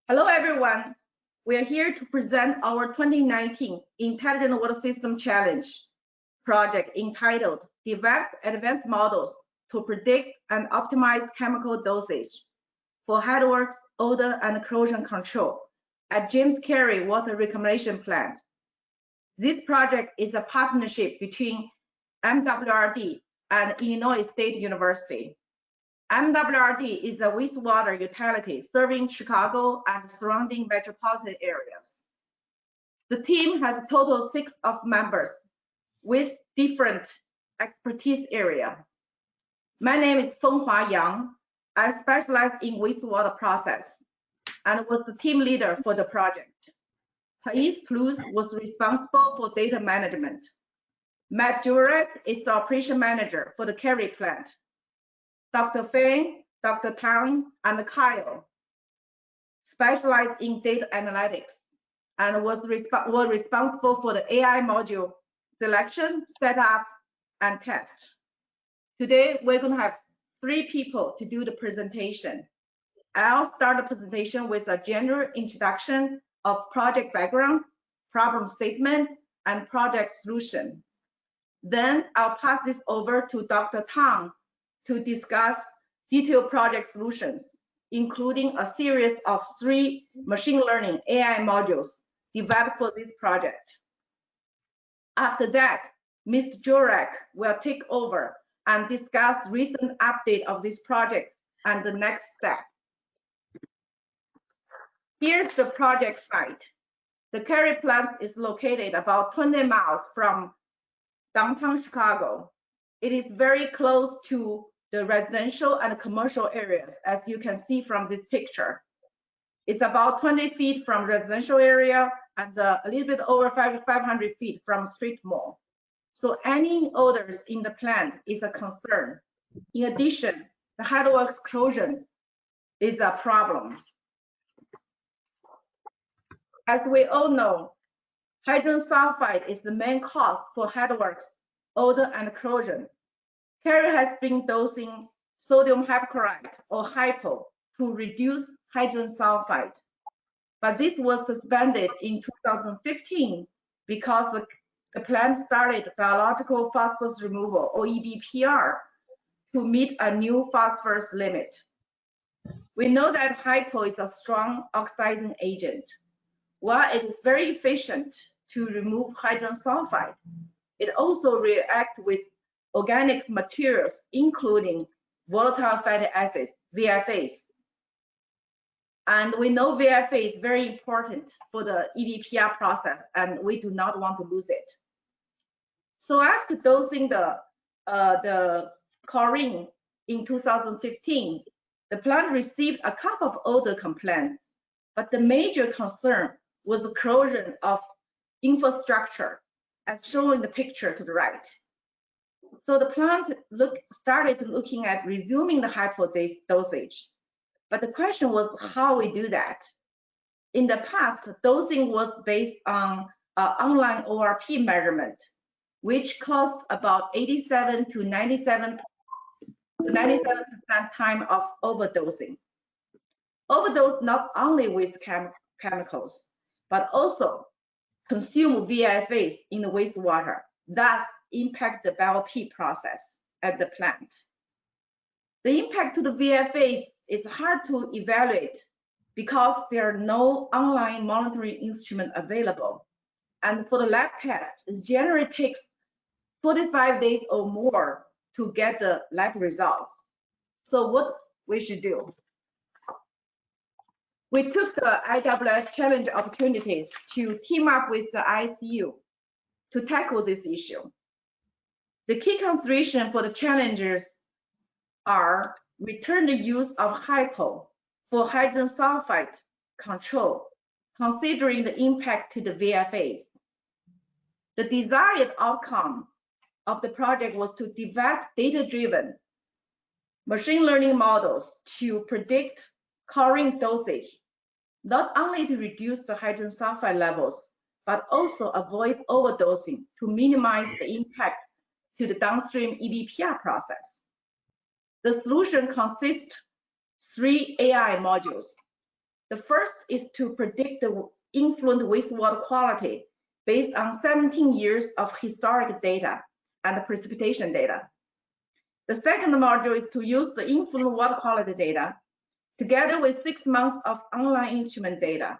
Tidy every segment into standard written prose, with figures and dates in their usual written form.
Hello, everyone. We are here to present our 2019 Intelligent Water System Challenge project entitled Develop Advanced Models to Predict and Optimize Chemical Dosage for Headworks, Odor, and Corrosion Control at James Kirie Water Reclamation Plant. This project is a partnership between MWRD and Illinois State University. MWRD is a wastewater utility serving Chicago and surrounding metropolitan areas. The team has a total of 6 members with different expertise area. My name is Fenghua Yang. I specialize in wastewater process and was the team leader for the project. Thais Plus was responsible for data management. Matt Jurek is the operation manager for the Kirie plant. Dr. Feng, Dr. Tang, and Kyle specialized in data analytics and were responsible for the AI module selection, setup, and test. Today, we're going to have 3 people to do the presentation. I'll start the presentation with a general introduction of project background, problem statement, and project solution. Then I'll pass this over to Dr. Tang to discuss detailed project solutions, including a series of 3 machine learning AI modules developed for this project. After that, Mr. Jurek will take over and discuss recent update of this project and the next step. Here's the project site. The Kirie plant is located about 20 miles from downtown Chicago. It is very close to the residential and commercial areas, as you can see from this picture. It's about 20 feet from residential area and a little bit over 500 feet from street mall. So any odors in the plant is a concern. In addition, the Headworks corrosion is a problem. As we all know, hydrogen sulfide is the main cause for Headworks, odor, and corrosion. Kirie has been dosing sodium hypochlorite or hypo to reduce hydrogen sulfide, but this was suspended in 2015 because the plant started biological phosphorus removal or EBPR to meet a new phosphorus limit. We know that hypo is a strong oxidizing agent. While it is very efficient to remove hydrogen sulfide, it also reacts with organic materials, including volatile fatty acids, VFAs. And we know VFA is very important for the EBPR process, and we do not want to lose it. So after dosing the chlorine in 2015, the plant received a couple of odor complaints, but the major concern was the corrosion of infrastructure, as shown in the picture to the right. So the plant started looking at resuming the hypo dosage. But the question was how we do that. In the past, dosing was based on online ORP measurement, which cost about 87 to 97% time of overdosing. Overdose not only with chemicals, but also consume VFAs in the wastewater, thus impact the BioP process at the plant. The impact to the VFAs is hard to evaluate because there are no online monitoring instrument available. And for the lab test, it generally takes 45 days or more to get the lab results. So what we should do? We took the IWS challenge opportunities to team up with the ICU to tackle this issue. The key consideration for the challengers are return the use of hypo for hydrogen sulfide control, considering the impact to the VFAs. The desired outcome of the project was to develop data-driven machine learning models to predict chlorine dosage, not only to reduce the hydrogen sulfide levels, but also avoid overdosing to minimize the impact to the downstream EBPR process. The solution consists 3 AI modules. The first is to predict the influent wastewater quality based on 17 years of historic data and precipitation data. The second module is to use the influent water quality data together with 6 months of online instrument data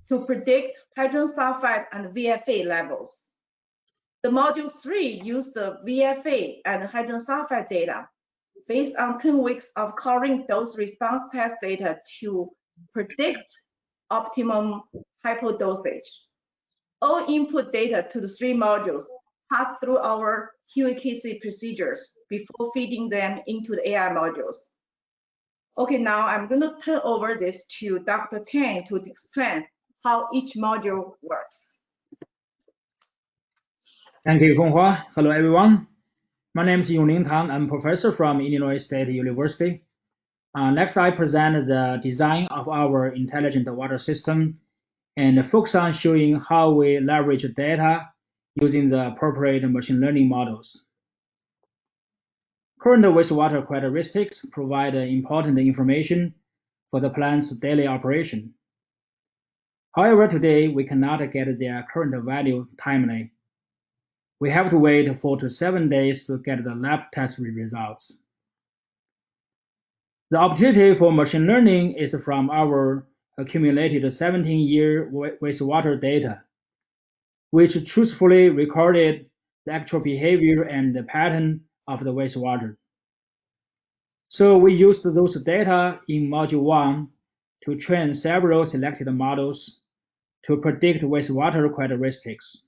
to predict hydrogen sulfide and VFA levels. The module 3 used the VFA and hydrogen sulfide data based on 10 weeks of chlorine dose response test data to predict optimum hypodosage. All input data to the 3 modules pass through our QA/QC procedures before feeding them into the AI modules. Okay, now I'm going to turn over this to Dr. Tang to explain how each module works. Thank you, Fenghua. Hello, everyone. My name is Yongling Tang. I'm a professor from Illinois State University. Next, I present the design of our intelligent water system and focus on showing how we leverage data using the appropriate machine learning models. Current wastewater characteristics provide important information for the plant's daily operation. However, today we cannot get their current value timely. We have to wait 4 to 7 days to get the lab test results. The opportunity for machine learning is from our accumulated 17-year wastewater data, which truthfully recorded the actual behavior and the pattern of the wastewater. So we used those data in Module 1 to train several selected models to predict wastewater characteristics.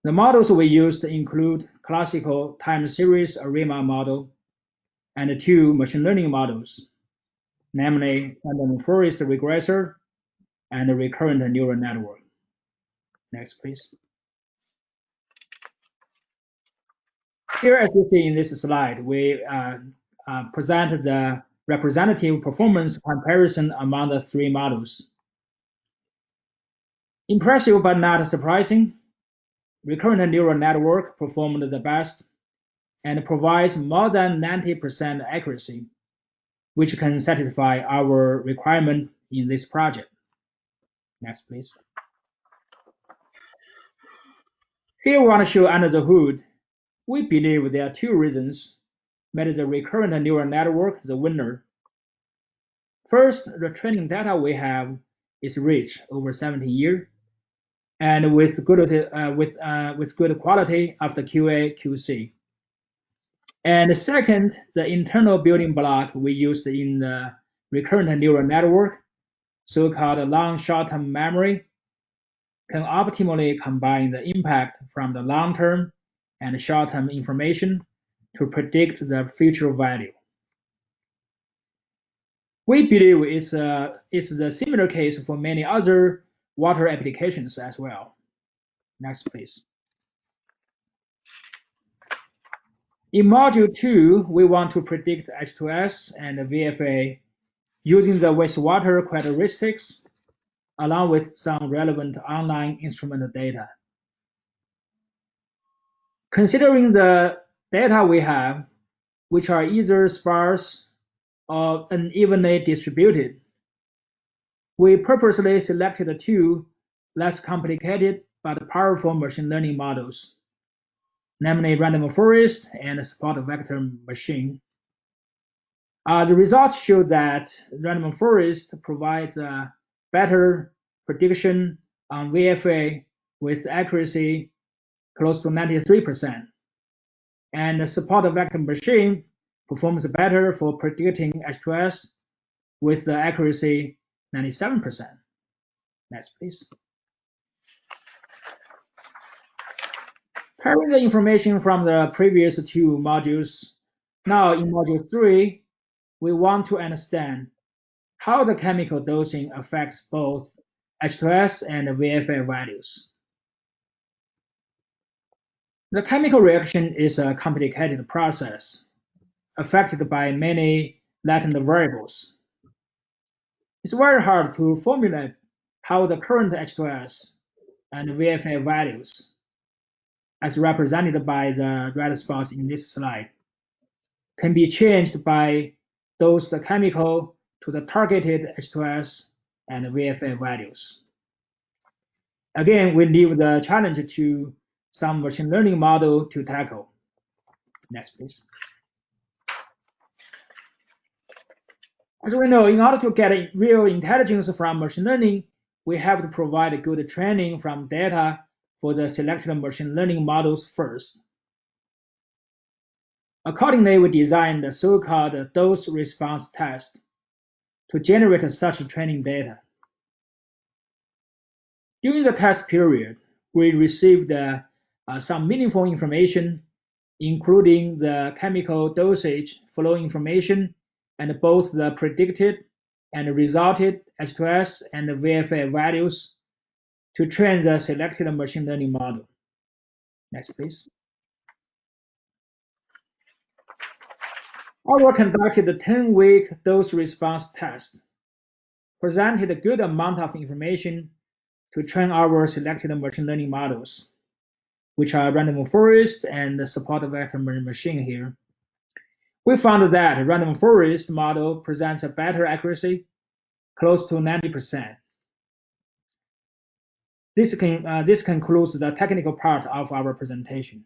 The models we used include classical time series ARIMA model and 2 machine learning models, namely random forest regressor and recurrent neural network. Next, please. Here, as you see in this slide, we presented the representative performance comparison among the 3 models. Impressive but not surprising, recurrent neural network performed the best and provides more than 90% accuracy, which can satisfy our requirement in this project. Next, please. Here we want to show under the hood. We believe there are 2 reasons made the recurrent neural network the winner. First, the training data we have is rich over 17 years and with good quality of the QA/QC. And second, the internal building block we used in the recurrent neural network, so-called long short-term memory, can optimally combine the impact from the long-term and short-term information to predict the future value. We believe it's the similar case for many other water applications as well. Next, please. In Module 2, we want to predict H2S and VFA using the wastewater characteristics along with some relevant online instrument data. Considering the data we have, which are either sparse or unevenly distributed, we purposely selected 2 less complicated but powerful machine learning models, namely random forest and spot vector machine. The results show that random forest provides a better prediction on VFA with accuracy close to 93%, and the spot vector machine performs better for predicting H2S with the accuracy 97%. Next, please. Pairing the information from the previous 2 modules, now in Module 3, we want to understand how the chemical dosing affects both H2S and VFA values. The chemical reaction is a complicated process affected by many latent variables. It's very hard to formulate how the current H2S and VFA values, as represented by the red spots in this slide, can be changed by dosed chemical to the targeted H2S and VFA values. Again, we leave the challenge to some machine learning model to tackle. Next, please. As we know, in order to get real intelligence from machine learning, we have to provide good training from data for the selected machine learning models first. Accordingly, we designed the so-called dose response test to generate such training data. During the test period, we received some meaningful information, including the chemical dosage flow information and both the predicted and resulted H2S and VFA values to train the selected machine learning model. Next, please. Our conducted a 10-week dose response test, presented a good amount of information to train our selected machine learning models, which are random forest and the support vector machine here. We found that random forest model presents a better accuracy, close to 90%. This concludes the technical part of our presentation.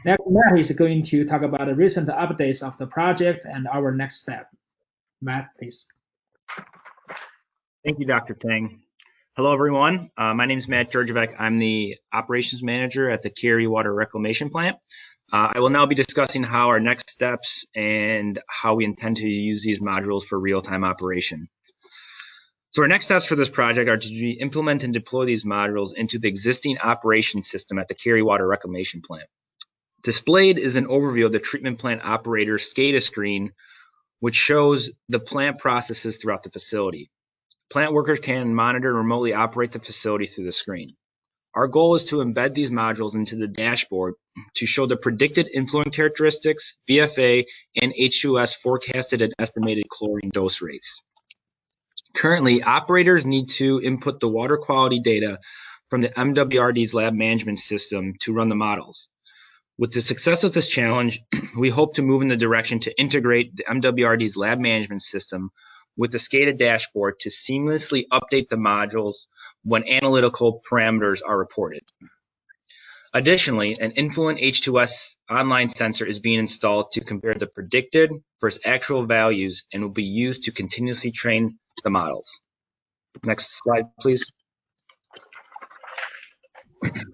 Next, Matt is going to talk about the recent updates of the project and our next step. Matt, please. Thank you, Dr. Tang. Hello, everyone. My name is Matt Georgievec. I'm the operations manager at the Kirie Water Reclamation Plant. I will now be discussing how our next steps and how we intend to use these modules for real-time operation. So our next steps for this project are to implement and deploy these modules into the existing operation system at the Kirie Water Reclamation Plant. Displayed is an overview of the treatment plant operator SCADA screen, which shows the plant processes throughout the facility. Plant workers can monitor and remotely operate the facility through the screen. Our goal is to embed these modules into the dashboard to show the predicted influent characteristics, VFA, and H2S forecasted and estimated chlorine dose rates. Currently, operators need to input the water quality data from the MWRD's lab management system to run the models. With the success of this challenge, we hope to move in the direction to integrate the MWRD's lab management system with the SCADA dashboard to seamlessly update the modules when analytical parameters are reported. Additionally, an influent H2S online sensor is being installed to compare the predicted versus actual values and will be used to continuously train the models. Next slide, please.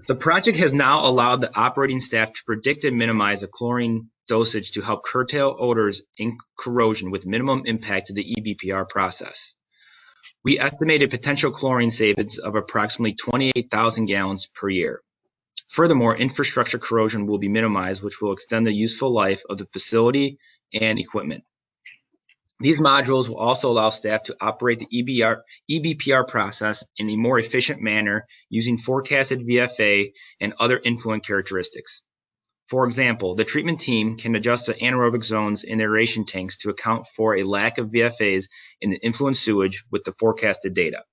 The project has now allowed the operating staff to predict and minimize the chlorine dosage to help curtail odors and corrosion with minimum impact to the EBPR process. We estimated potential chlorine savings of approximately 28,000 gallons per year. Furthermore, infrastructure corrosion will be minimized, which will extend the useful life of the facility and equipment. These modules will also allow staff to operate the EBPR process in a more efficient manner using forecasted VFA and other influent characteristics. For example, the treatment team can adjust the anaerobic zones in their aeration tanks to account for a lack of VFAs in the influent sewage with the forecasted data.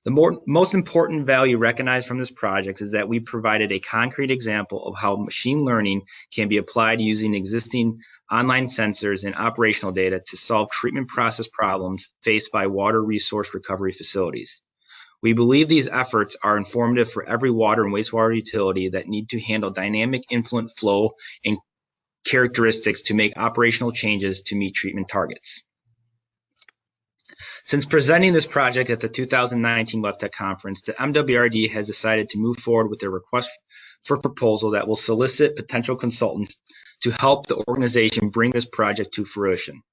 The most important value recognized from this project is that we provided a concrete example of how machine learning can be applied using existing online sensors and operational data to solve treatment process problems faced by water resource recovery facilities. We believe these efforts are informative for every water and wastewater utility that need to handle dynamic influent flow and characteristics to make operational changes to meet treatment targets. Since presenting this project at the 2019 WEFTEC conference, the MWRD has decided to move forward with a request for proposal that will solicit potential consultants to help the organization bring this project to fruition.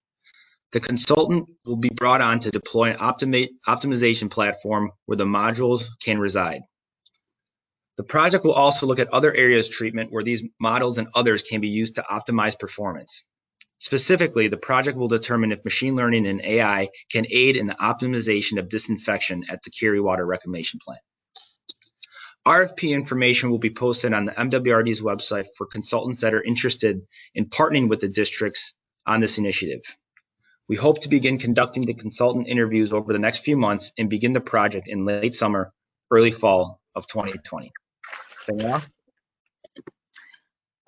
The consultant will be brought on to deploy an optimization platform where the modules can reside. The project will also look at other areas of treatment where these models and others can be used to optimize performance. Specifically, the project will determine if machine learning and AI can aid in the optimization of disinfection at the Kirie Water Reclamation Plant. RFP information will be posted on the MWRD's website for consultants that are interested in partnering with the districts on this initiative. We hope to begin conducting the consultant interviews over the next few months and begin the project in late summer, early fall of 2020. Danielle?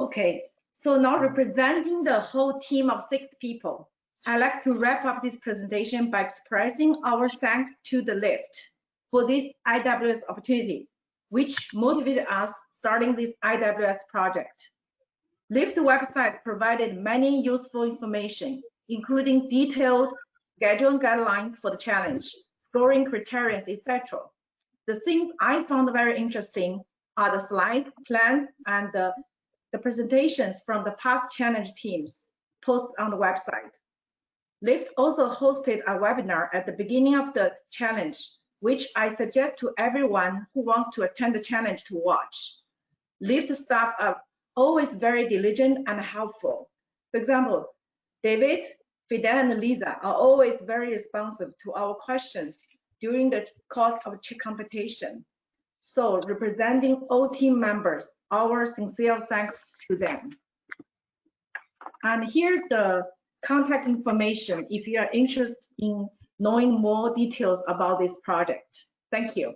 Okay. So now representing the whole team of 6 people, I'd like to wrap up this presentation by expressing our thanks to the LIFT for this IWS opportunity, which motivated us starting this IWS project. LIFT website provided many useful information, including detailed schedule and guidelines for the challenge, scoring criteria, etc. The things I found very interesting are the slides, plans, and the presentations from the past challenge teams posted on the website. LIFT also hosted a webinar at the beginning of the challenge, which I suggest to everyone who wants to attend the challenge to watch. LIFT staff are always very diligent and helpful. For example, David, Fidel, and Lisa are always very responsive to our questions during the course of competition. So representing all team members, our sincere thanks to them. And here's the contact information if you are interested in knowing more details about this project. Thank you.